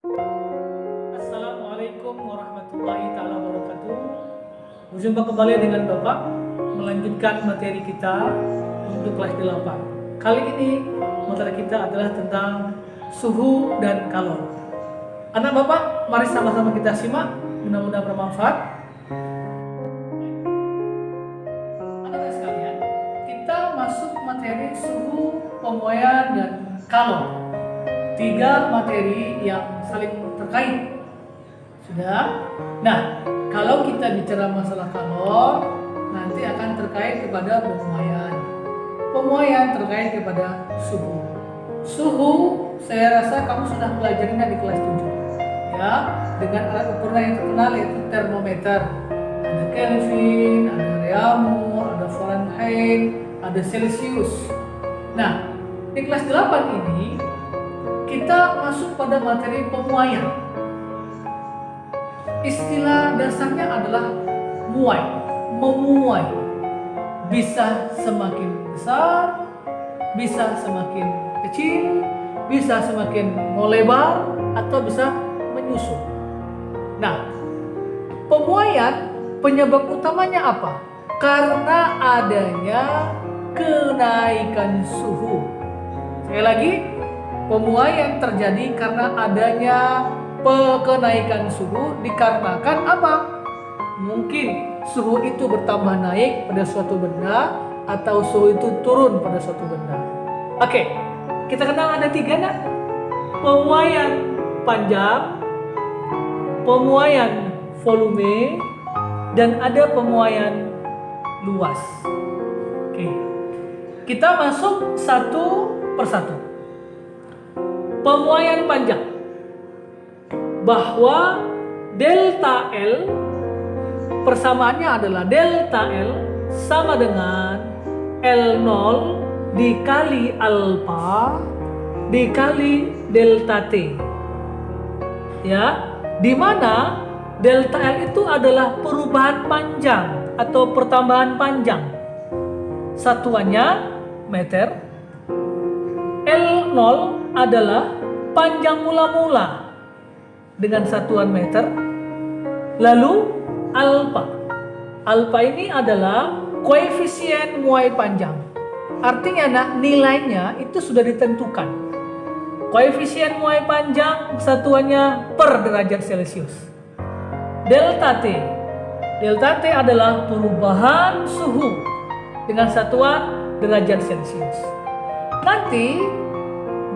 Assalamualaikum warahmatullahi taala wabarakatuh. Berjumpa kembali dengan Bapak melanjutkan materi kita untuk kelas 8. Kali ini materi kita adalah tentang suhu dan kalor. Anak Bapak, mari sama-sama kita simak, mudah-mudahan bermanfaat. Anak-anak sekalian, kita masuk materi suhu, pemuaian, dan kalor. 3 materi yang saling terkait. Sudah? Nah, kalau kita bicara masalah kalor, nanti akan terkait kepada pemuaian. Pemuaian terkait kepada suhu. Suhu, saya rasa kamu sudah pelajarinya di kelas 7. Ya, dengan alat ukuran yang terkenal yaitu termometer. Ada Kelvin, ada Reaumur, ada Fahrenheit, ada Celsius. Nah, di kelas 8 ini kita masuk pada materi pemuaian. Istilah dasarnya adalah muai, memuai. Bisa semakin besar, bisa semakin kecil, bisa semakin melebar, atau bisa menyusut. Nah, pemuaian penyebab utamanya apa? Karena adanya kenaikan suhu. Sekali lagi, pemuaian terjadi karena adanya kenaikan suhu dikarenakan apa? Mungkin suhu itu bertambah naik pada suatu benda atau suhu itu turun pada suatu benda. Oke, kita kenal ada 3 nak? Pemuaian panjang, pemuaian volume, dan ada pemuaian luas. Oke, kita masuk satu persatu. Pemuaian panjang, bahwa delta L persamaannya adalah delta L sama dengan L0 dikali alfa dikali delta T. Ya, di mana delta L itu adalah perubahan panjang atau pertambahan panjang. Satuannya meter. L0 adalah panjang mula-mula dengan satuan meter. Lalu alfa ini adalah koefisien muai panjang. Artinya nak, nilainya itu sudah ditentukan. Koefisien muai panjang satuannya per derajat Celcius. Delta T adalah perubahan suhu dengan satuan derajat Celcius. Nanti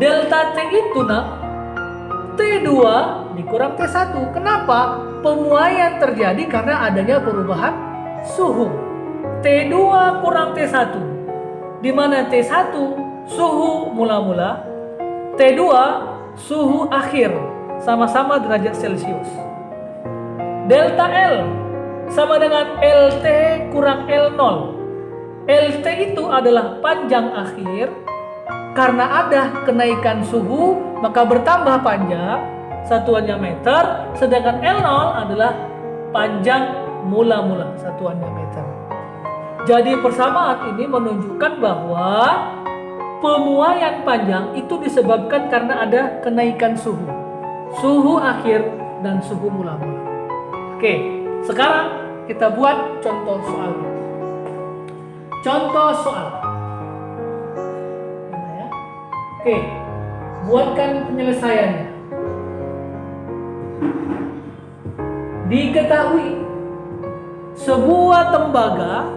delta T itu nak, T2 dikurang T1. Kenapa? Pemuaian terjadi karena adanya perubahan suhu. T2 kurang T1, di mana T1 suhu mula-mula, T2 suhu akhir, sama-sama derajat Celcius. Delta L sama dengan LT kurang L0. LT itu adalah panjang akhir. Karena ada kenaikan suhu, maka bertambah panjang, satuannya meter, sedangkan L0 adalah panjang mula-mula, satuannya meter. Jadi persamaan ini menunjukkan bahwa pemuaian panjang itu disebabkan karena ada kenaikan suhu. Suhu akhir dan suhu mula-mula. Oke, sekarang kita buat contoh soal. Contoh soal. Oke, buatkan penyelesaiannya. Diketahui sebuah tembaga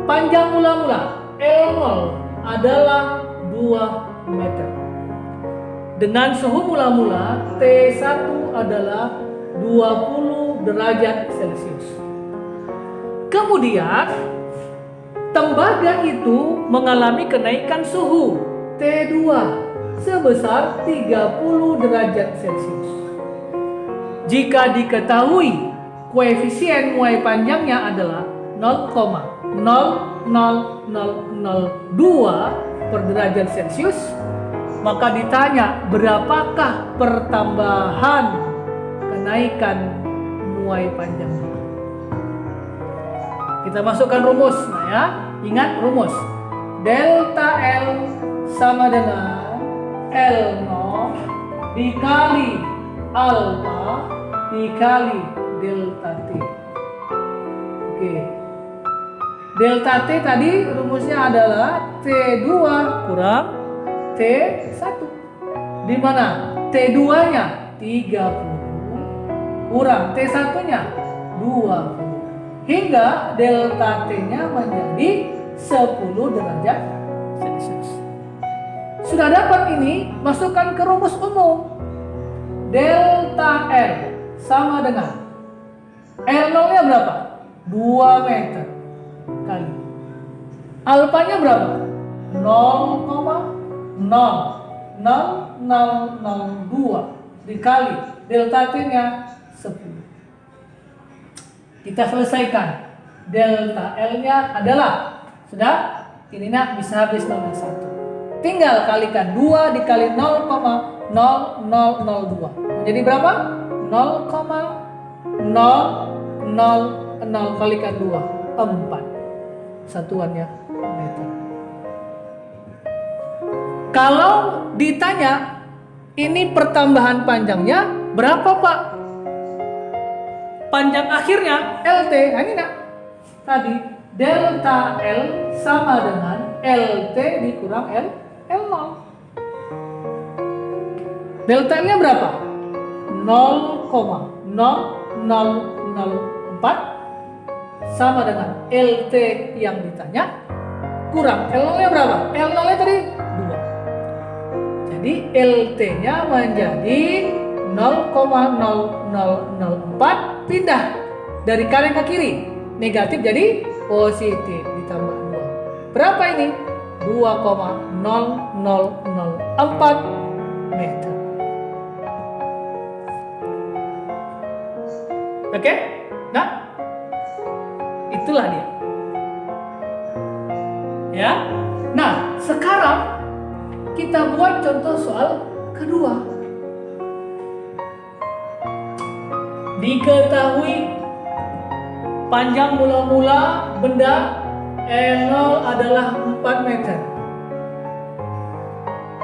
panjang mula-mula L0 adalah 2 meter. Dengan suhu mula-mula T1 adalah 20 derajat Celcius. Kemudian tembaga itu mengalami kenaikan suhu T2 sebesar 30 derajat Celcius. Jika diketahui koefisien muai panjangnya adalah 0,00002 per derajat Celcius, maka ditanya berapakah pertambahan kenaikan muai panjangnya. Kita masukkan rumus, nah ya. Ingat rumus. Delta L sama dengan L0 dikali alfa dikali delta T. Oke. Delta T tadi rumusnya adalah T2 kurang T1. Di mana T2-nya 30 kurang T1-nya 20 hingga delta T-nya menjadi 10 derajat Celcius. Sudah dapat ini, masukkan ke rumus umum. Delta L sama dengan L0-nya berapa? 2 meter kali alfanya berapa? 0,00002 dikali delta T-nya 10. Kita selesaikan. Delta L-nya adalah, sudah, ini nak bisa habis nomor 1. Tinggal kalikan 2 dikali 0,0002. Menjadi berapa? 0,000 kalikan 2, 4. Satuannya meter. Kalau ditanya, ini pertambahan panjangnya berapa, Pak? Panjang akhirnya LT. Nah, ini nak. Tadi delta L sama dengan LT dikurang L0. Delta L-nya berapa? 0,0004 sama dengan LT yang ditanya kurang L0-nya berapa? L0-nya tadi 2. Jadi LT-nya menjadi 0,0004, pindah dari kanan ke kiri, negatif jadi positif, ditambah 2. Berapa ini? 2,0004 meter. Oke? Nah, itulah dia. Ya. Nah, sekarang kita buat contoh soal kedua. Diketahui panjang mula-mula benda L0 adalah 4 meter.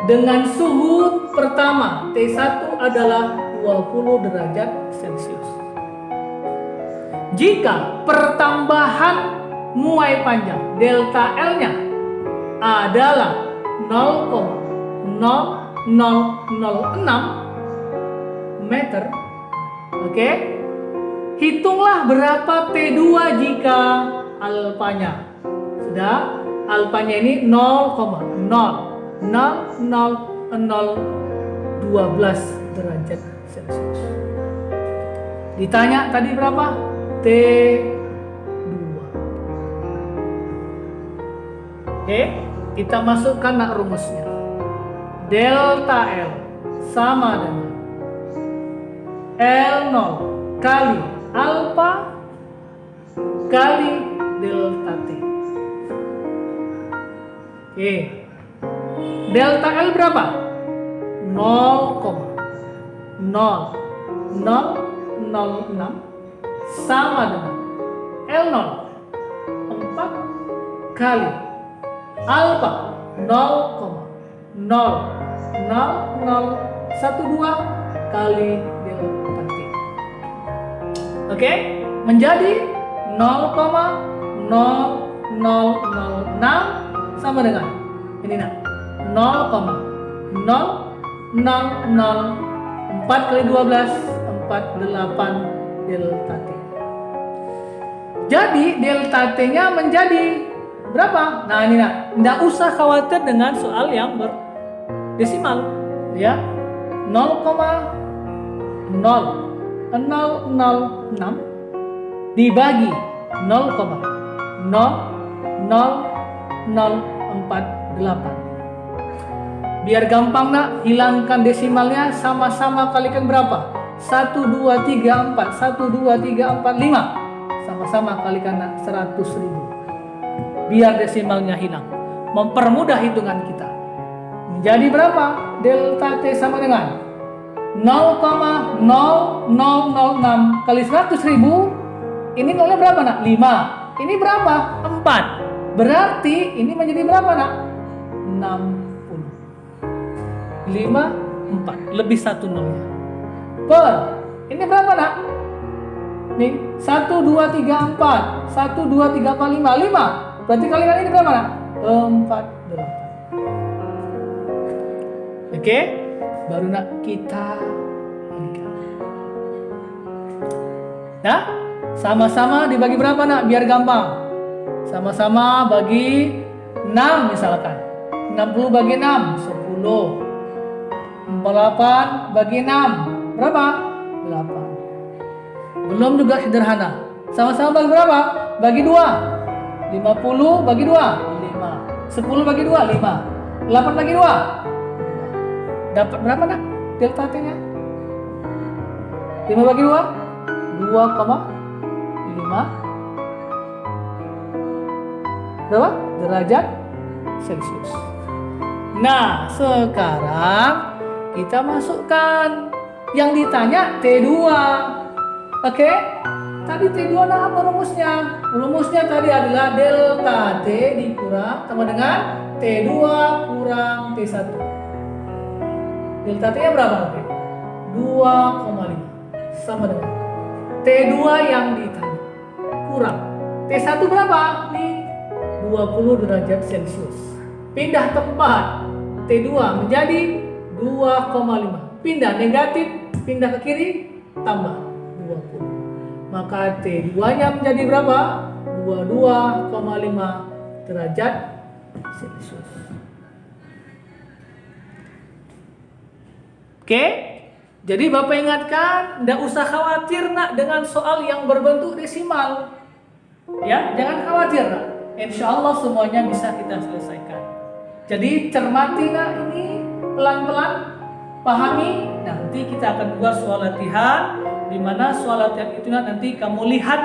Dengan suhu pertama T1 adalah 20 derajat Celcius. Jika pertambahan muai panjang delta L-nya adalah 0,0006 meter, oke? Hitunglah berapa T2 jika alfanya. Sudah, alfanya ini 0,00012 derajat Celcius. Ditanya tadi berapa? T2. Oke, kita masukkan rumusnya. Delta L sama dengan L0 kali alfa kali delta T. Oke. Delta L berapa? 0,0006 sama dengan L0 4 kali alfa 0,00012 kali delta T. Oke, menjadi 0,0006 sama dengan ini nak 0,0004 kali 12 48 delta T. Jadi delta T-nya menjadi berapa? Nah ini nak, tidak usah khawatir dengan soal yang berdesimal, ya. 0,0006 dibagi 0,00048. Biar gampang nak, hilangkan desimalnya, sama-sama kalikan berapa? 1, 2, 3, 4 1, 2, 3, 4, 5. Sama-sama kalikan nak 100.000. Biar desimalnya hilang, mempermudah hitungan kita. Menjadi berapa? Delta T sama dengan 0,0006 kali 100.000. Ini nolnya berapa nak? 5. Ini berapa? 4. Berarti ini menjadi berapa nak? 60. 5 4. Lebih 1 nolnya. Per. Ini berapa nak? Nih, 1, 2, 3, 4. 1, 2, 3, 4, 5. 5. Berarti kalian ini berapa nak? 4, 8. Oke? Baru nak kita balikan. Nah, sama-sama dibagi berapa nak? Biar gampang. Sama-sama bagi 6 misalkan. 60 bagi 6, 10. 48 bagi 6, berapa? 8. Belum juga sederhana. Sama-sama bagi berapa? Bagi 2. 50 bagi 2, 5. 10 bagi 2, 5. 8 bagi 2. Dapat berapa nak? Delta T-nya? 5 bagi 2, 2,5. Berapa? Derajat Celcius. Nah, sekarang kita masukkan yang ditanya T2. Oke? Tadi T2 nah apa rumusnya? Rumusnya tadi adalah delta T dikurang sama dengan T2 kurang T1. Delta T-nya berapa nanti? 2,5 sama dengan T2 yang ditanya kurang T1 berapa? Nih 20 derajat Celcius. Pindah tempat T2 menjadi 2,5. Pindah negatif, pindah ke kiri, tambah 20. Maka T2-nya menjadi berapa? 22,5 derajat Celcius. Oke? Jadi Bapak ingatkan, tidak usah khawatir nak dengan soal yang berbentuk desimal. Ya, jangan khawatir nak. Insya Allah semuanya bisa kita selesaikan. Jadi cermati nak ini pelan-pelan, pahami. Nanti kita akan buat soal latihan, di mana soal latihan itu nanti kamu lihat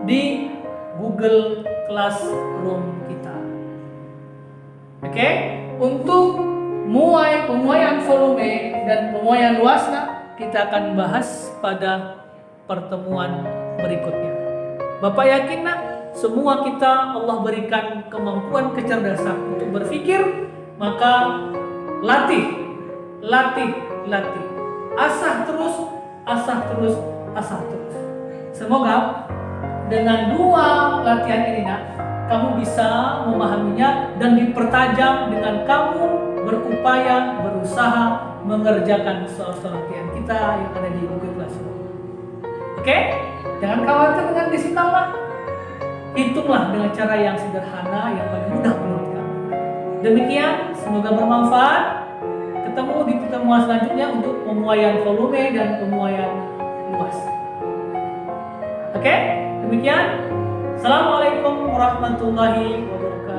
di Google Classroom kita. Oke? Untuk pemuaian volume dan pemuaian luas kita akan bahas pada pertemuan berikutnya. Bapak yakin nak? Semua kita Allah berikan kemampuan kecerdasan untuk berpikir, maka latih. Asah terus. Semoga dengan 2 latihan ini nak, kamu bisa memahaminya dan dipertajam dengan kamu berupaya, berusaha mengerjakan soal-soal latihan kita yang ada di Google Classroom. Oke? Jangan khawatir dengan desimal lah. Hitunglah dengan cara yang sederhana, yang paling mudah menurut kamu. Demikian, semoga bermanfaat. Ketemu di pertemuan selanjutnya untuk pemuaian volume dan pemuaian luas. Oke, demikian. Assalamualaikum warahmatullahi wabarakatuh.